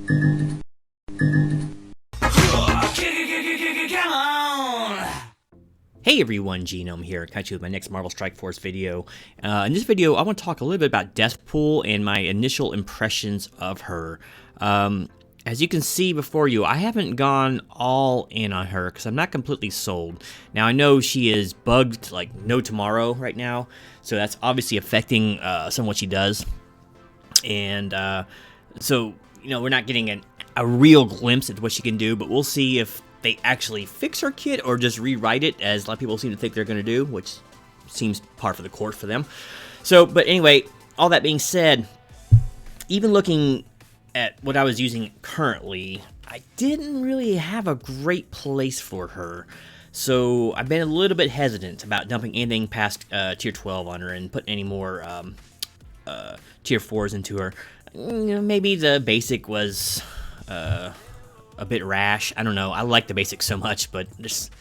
Hey everyone, Genome here, catch you with my next Marvel Strike Force video. In this video, I want to talk a little bit about Deathpool and my initial impressions of her. As you can see before you, I haven't gone all in on her because I'm not completely sold. Now, I know she is bugged like no tomorrow right now, so that's obviously affecting some of what she does. And so, you know, we're not getting a real glimpse at what she can do, but we'll see if they actually fix her kit or just rewrite it, as a lot of people seem to think they're going to do, which seems par for the course for them. So, but anyway, all that being said, even looking at what I was using currently, I didn't really have a great place for her. So I've been a little bit hesitant about dumping anything past tier 12 on her and putting any more tier 4s into her. You know, maybe the basic was a bit rash. I don't know. I like the basics so much, but just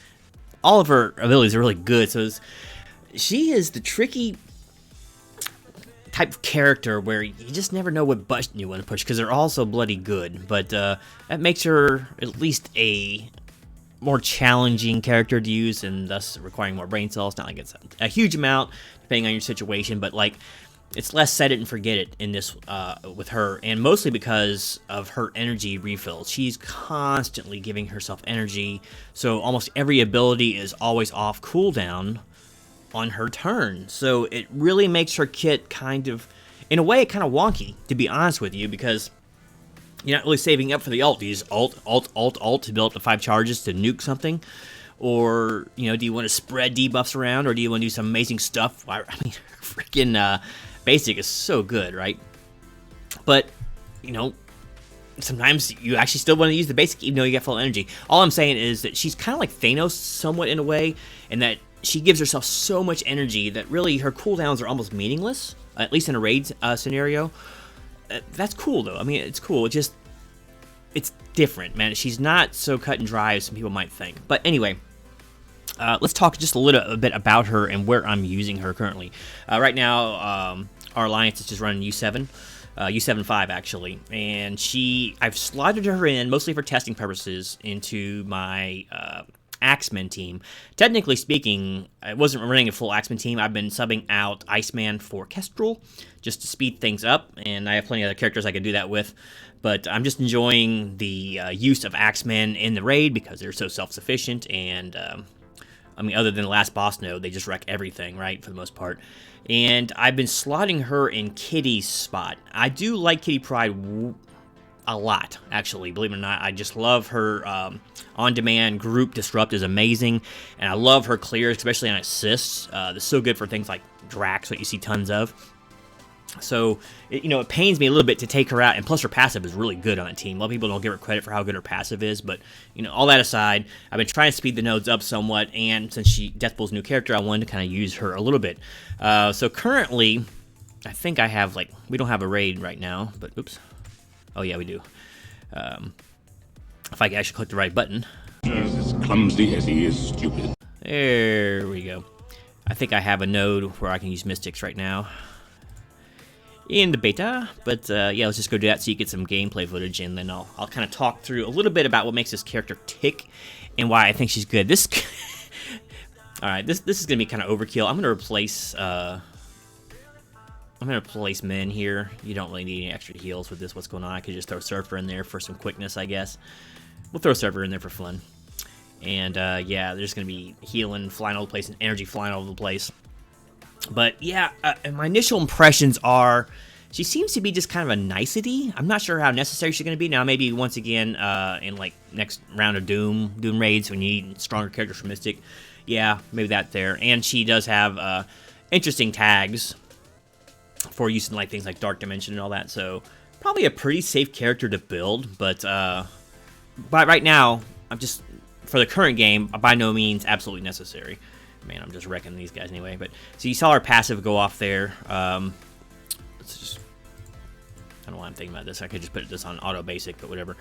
all of her abilities are really good. So she is the tricky type of character where you just never know what button you want to push because they're all so bloody good. But that makes her at least a more challenging character to use and thus requiring more brain cells. Not like it's a huge amount depending on your situation, but like it's less set it and forget it in this with her, and mostly because of her energy refills. She's constantly giving herself energy, so almost every ability is always off cooldown on her turn. So it really makes her kit kind of, in a way, kind of wonky, to be honest with you, because you're not really saving up for the ult. Do you use alt to build up to 5 charges to nuke something? Or, you know, do you want to spread debuffs around, or do you want to do some amazing stuff? I mean, freaking basic is so good, right? But, you know, sometimes you actually still want to use the basic even though you get full energy. All I'm saying is that she's kind of like Thanos somewhat in a way, in that she gives herself so much energy that really her cooldowns are almost meaningless, at least in a raid scenario. That's cool, though. I mean, it's cool. It's different, man. She's not so cut and dry as some people might think. But anyway, let's talk just a little bit about her and where I'm using her currently. Right now, our alliance is just running U7, U7-5 actually, and I've slotted her in mostly for testing purposes into my Axeman team. Technically speaking, I wasn't running a full Axeman team. I've been subbing out Iceman for Kestrel just to speed things up, and I have plenty of other characters I could do that with. But I'm just enjoying the use of Axemen in the raid because they're so self-sufficient, and I mean, other than the last boss node, they just wreck everything, right, for the most part. And I've been slotting her in Kitty's spot. I do like Kitty Pryde a lot, actually, believe it or not. I just love her on-demand group disrupt is amazing, and I love her clears, especially on assists. They're so good for things like Drax, what you see tons of. So, it pains me a little bit to take her out, and plus her passive is really good on the team. A lot of people don't give her credit for how good her passive is, but, all that aside, I've been trying to speed the nodes up somewhat, and since Deathpool's new character, I wanted to kind of use her a little bit. So currently, I think I have, we don't have a raid right now, but, oops. Oh, yeah, we do. If I can actually click the right button. He's as clumsy as he is stupid. There we go. I think I have a node where I can use Mystics right now in the beta, but yeah, let's just go do that so you get some gameplay footage, and then I'll kind of talk through a little bit about what makes this character tick and why I think she's good. All right, this is gonna be kind of overkill. I'm gonna replace men here. You don't really need any extra heals with this. What's going on? I could just throw Surfer in there for some quickness, I guess. We'll throw Surfer in there for fun, and yeah, there's gonna be healing flying all over the place and energy flying all over the place. But yeah, my initial impressions are she seems to be just kind of a nicety. I'm not sure how necessary she's going to be. Now, maybe once again in next round of Doom raids when you need stronger characters for Mystic. Yeah, maybe that there. And she does have interesting tags for use in things like Dark Dimension and all that. So probably a pretty safe character to build. But right now, I'm just, for the current game, by no means absolutely necessary. Man, I'm just wrecking these guys anyway. But so you saw our passive go off there. Let's just, I don't know why I'm thinking about this. I could just put this on auto basic, but whatever.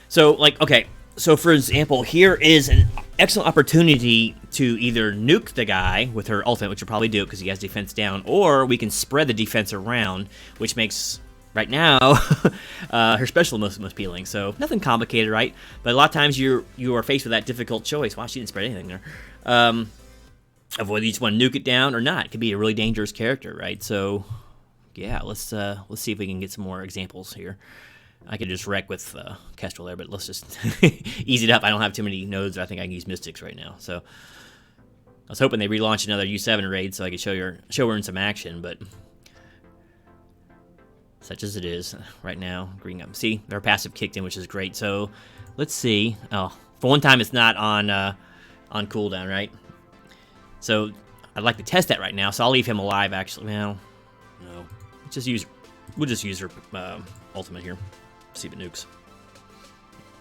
So okay. So for example, here is an excellent opportunity to either nuke the guy with her ultimate, which you'll probably do because he has defense down, or we can spread the defense around, which makes right now, her special most appealing. So nothing complicated, right? But a lot of times you are faced with that difficult choice. Wow, she didn't spread anything there. Of whether you just want to nuke it down or not. It could be a really dangerous character, right? So yeah, let's see if we can get some more examples here. I could just wreck with Kestrel there, but let's just ease it up. I don't have too many nodes. I think I can use Mystics right now. So I was hoping they relaunch another U7 raid so I could show her in some action, but such as it is right now. Green up. See, their passive kicked in, which is great. So let's see. Oh, for one time, it's not on cooldown, right? So I'd like to test that right now. So I'll leave him alive. Actually, well, no, we'll just use her ultimate here. See if it nukes.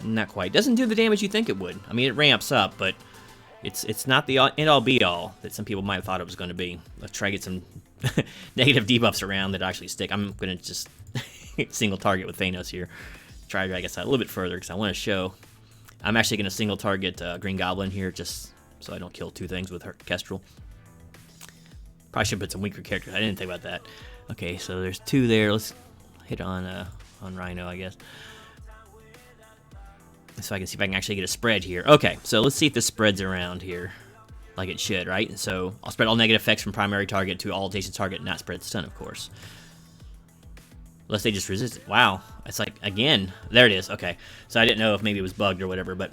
Not quite. Doesn't do the damage you think it would. I mean, it ramps up, but it's not the end-all be-all that some people might have thought it was going to be. Let's try to get some negative debuffs around that actually stick. I'm going to just single target with Thanos here. Try to drag us out a little bit further because I want to show. I'm actually going to single target Green Goblin here just so I don't kill two things with her Kestrel. Probably should put some weaker characters. I didn't think about that. Okay, so there's two there. Let's hit on Rhino, I guess. So I can see if I can actually get a spread here. Okay, so let's see if this spreads around here like it should, right? So I'll spread all negative effects from primary target to all adjacent target, not spread stun, of course. Unless they just resist it. Wow, it's like, again, there it is. Okay, so I didn't know if maybe it was bugged or whatever, but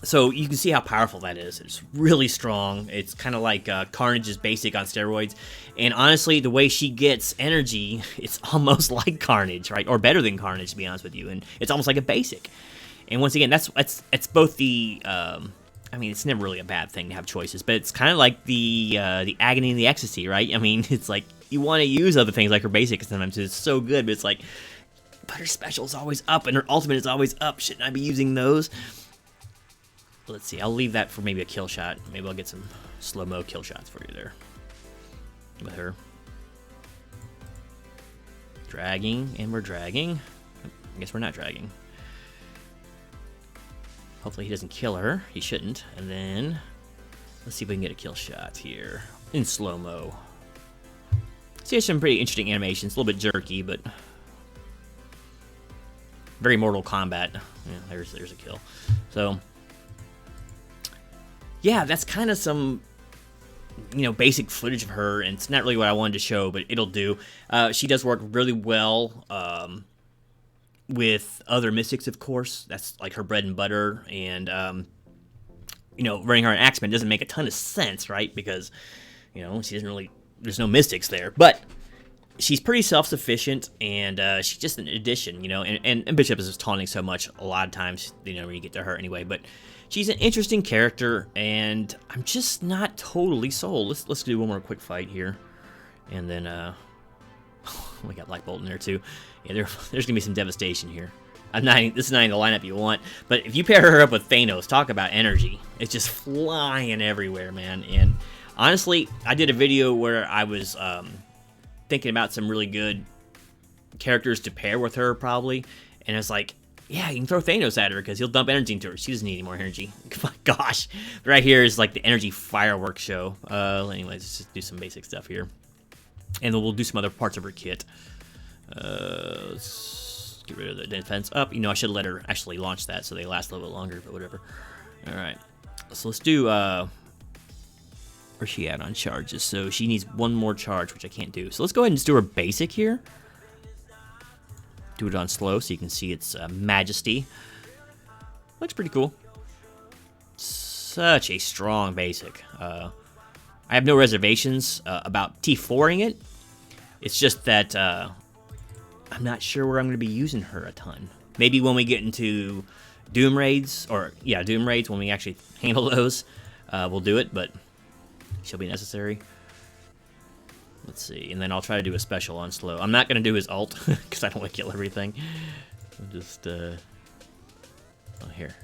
so you can see how powerful that is. It's really strong. It's kind of like Carnage's basic on steroids. And honestly, the way she gets energy, it's almost like Carnage, right? Or better than Carnage, to be honest with you. And it's almost like a basic. And once again, it's both the I mean, it's never really a bad thing to have choices, but it's kind of like the agony and the ecstasy, right? I mean, it's like you want to use other things like her basic sometimes it's so good, but it's like, but her special is always up and her ultimate is always up. Shouldn't I be using those? Let's see. I'll leave that for maybe a kill shot. Maybe I'll get some slow-mo kill shots for you there with her. Dragging, and we're dragging. I guess we're not dragging. Hopefully he doesn't kill her. He shouldn't. And then let's see if we can get a kill shot here in slow-mo. See, there's some pretty interesting animations. A little bit jerky, but very Mortal Kombat. Yeah, there's a kill. So yeah, that's kind of some, basic footage of her, and it's not really what I wanted to show, but it'll do. She does work really well with other mystics, of course. That's like her bread and butter, and running her on Axeman doesn't make a ton of sense, right? Because she doesn't really. There's no mystics there, but she's pretty self-sufficient, and she's just an addition, And Bishop is just taunting so much a lot of times, when you get to her anyway, but. She's an interesting character, and I'm just not totally sold. Let's do one more quick fight here, and then we got Black Bolt in there too. Yeah, there's gonna be some devastation here. This is not even the lineup you want, but if you pair her up with Thanos, talk about energy. It's just flying everywhere, man. And honestly, I did a video where I was thinking about some really good characters to pair with her, probably, and it's like. Yeah, you can throw Thanos at her because he'll dump energy into her. She doesn't need any more energy. My gosh. But right here is like the energy fireworks show. Anyways, let's just do some basic stuff here. And then we'll do some other parts of her kit. Let's get rid of the defense up. I should let her actually launch that so they last a little bit longer, but whatever. Alright. So let's do, where's she at on charges? So she needs one more charge, which I can't do. So let's go ahead and just do her basic here. Do it on slow so you can see its majesty. Looks pretty cool. Such a strong basic. I have no reservations about T4ing it. It's just that I'm not sure where I'm going to be using her a ton. Maybe when we get into Doom Raids, Doom Raids, when we actually handle those, we'll do it, but she'll be necessary. Let's see, and then I'll try to do a special on slow. I'm not going to do his ult, because I don't want to kill everything. I'll just, oh, here.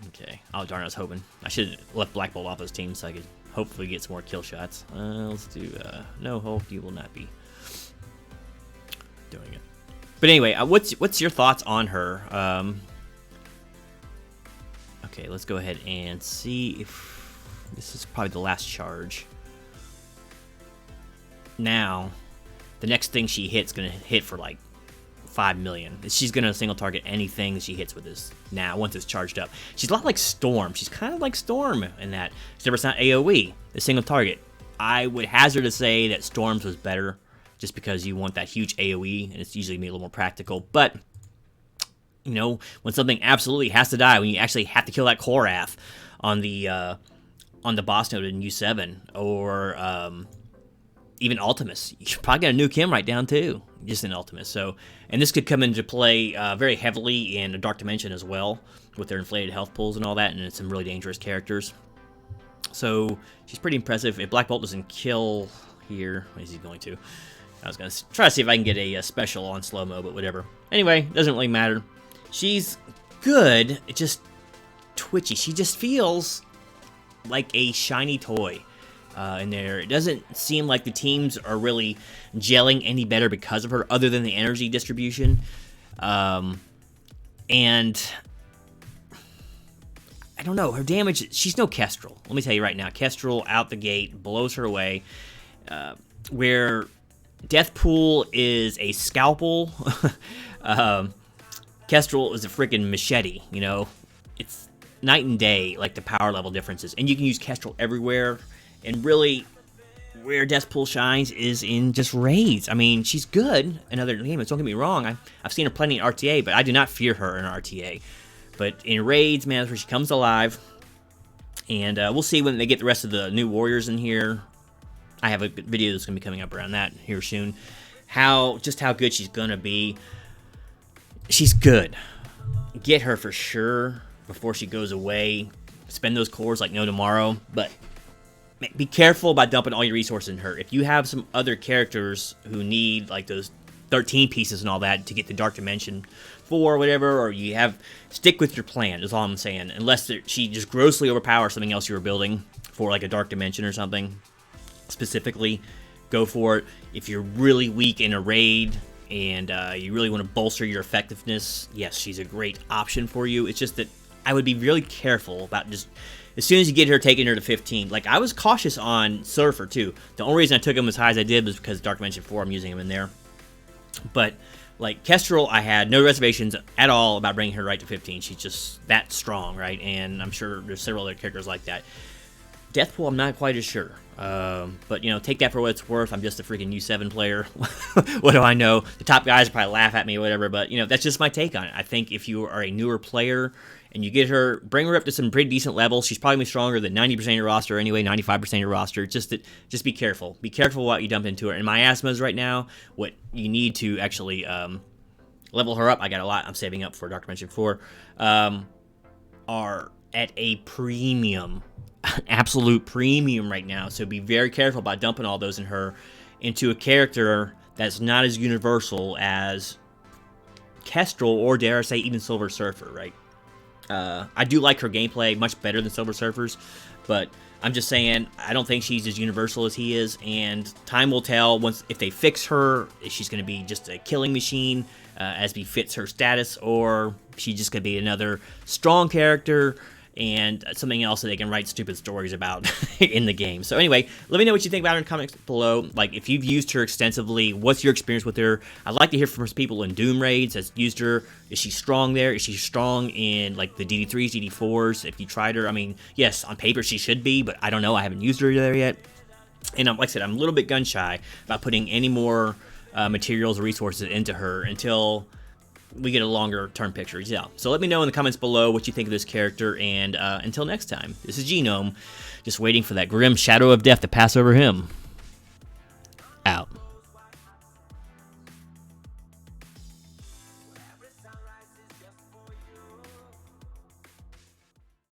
Okay. Oh, darn, I was hoping. I should have left Black Bolt off his team so I could hopefully get some more kill shots. Let's do, no, Hulk, you will not be doing it. But anyway, what's your thoughts on her? Okay, let's go ahead and see if... This is probably the last charge. now the next thing she hits gonna hit for like 5 million. She's gonna single target anything she hits with this now once it's charged up. She's a lot like Storm. She's kind of like Storm in that, except it's not AoE, the single target. I would hazard to say that Storm's was better just because you want that huge AoE and it's usually made a little more practical. But you know, when something absolutely has to die, when you actually have to kill that Korath on the boss node in U7 or even Ultimus, you're probably gonna nuke him right down too, just in Ultimus. So, and this could come into play very heavily in a Dark Dimension as well, with their inflated health pools and all that, and it's some really dangerous characters. So she's pretty impressive. If Black Bolt doesn't kill here, what is he going to? I was gonna try to see if I can get a special on slow-mo, but whatever. Anyway, doesn't really matter. She's good, it's just twitchy. She just feels like a shiny toy. In there, it doesn't seem like the teams are really gelling any better because of her, other than the energy distribution. And I don't know, her damage, she's no Kestrel. Let me tell you right now, Kestrel out the gate blows her away. Where Deathpool is a scalpel, Kestrel is a freaking machete, you know? It's night and day, like the power level differences. And you can use Kestrel everywhere. And really, where Deathpool shines is in just raids. I mean, she's good in other games, don't get me wrong. I've seen her plenty in RTA, but I do not fear her in RTA. But in raids, man, that's where she comes alive. And we'll see when they get the rest of the new warriors in here. I have a video that's going to be coming up around that here soon. Just how good she's going to be. She's good. Get her for sure before she goes away. Spend those cores like no tomorrow. But be careful about dumping all your resources in her. If you have some other characters who need like those 13 pieces and all that to get the Dark Dimension 4 or whatever, or you have, stick with your plan is all I'm saying. Unless she just grossly overpowers something else you were building for like a Dark Dimension or something specifically, go for it. If you're really weak in a raid and you really want to bolster your effectiveness, yes, she's a great option for you. It's just that I would be really careful about just, as soon as you get her, taking her to 15. Like, I was cautious on Surfer, too. The only reason I took him as high as I did was because Dark Dimension 4, I'm using him in there. But, like, Kestrel, I had no reservations at all about bringing her right to 15. She's just that strong, right? And I'm sure there's several other characters like that. Deathpool, I'm not quite as sure. But, you know, take that for what it's worth. I'm just a freaking U7 player. What do I know? The top guys will probably laugh at me or whatever, but, you know, that's just my take on it. I think if you are a newer player and you get her, bring her up to some pretty decent levels. She's probably stronger than 90% of your roster anyway, 95% of your roster. Just be careful. Be careful what you dump into her. And miasmas right now, what you need to actually level her up, I got a lot I'm saving up for Dark Dimension 4, are at a premium, absolute premium right now. So be very careful about dumping all those in her into a character that's not as universal as Kestrel, or dare I say even Silver Surfer, right? I do like her gameplay much better than Silver Surfer's, but I'm just saying I don't think she's as universal as he is, and time will tell if they fix her, if she's going to be just a killing machine as befits her status, or she's just going to be another strong character and something else that they can write stupid stories about in the game. So anyway, let me know what you think about her in the comments below. Like, if you've used her extensively, what's your experience with her? I'd like to hear from people in Doom raids that's used her. Is she strong there? Is she strong in, like, the DD3s, DD4s? If you tried her, I mean, yes, on paper she should be, but I don't know. I haven't used her there yet. And like I said, I'm a little bit gun-shy about putting any more materials or resources into her until we get a longer term picture. Yeah. So let me know in the comments below what you think of this character, and until next time, this is Genome, just waiting for that grim shadow of death to pass over him.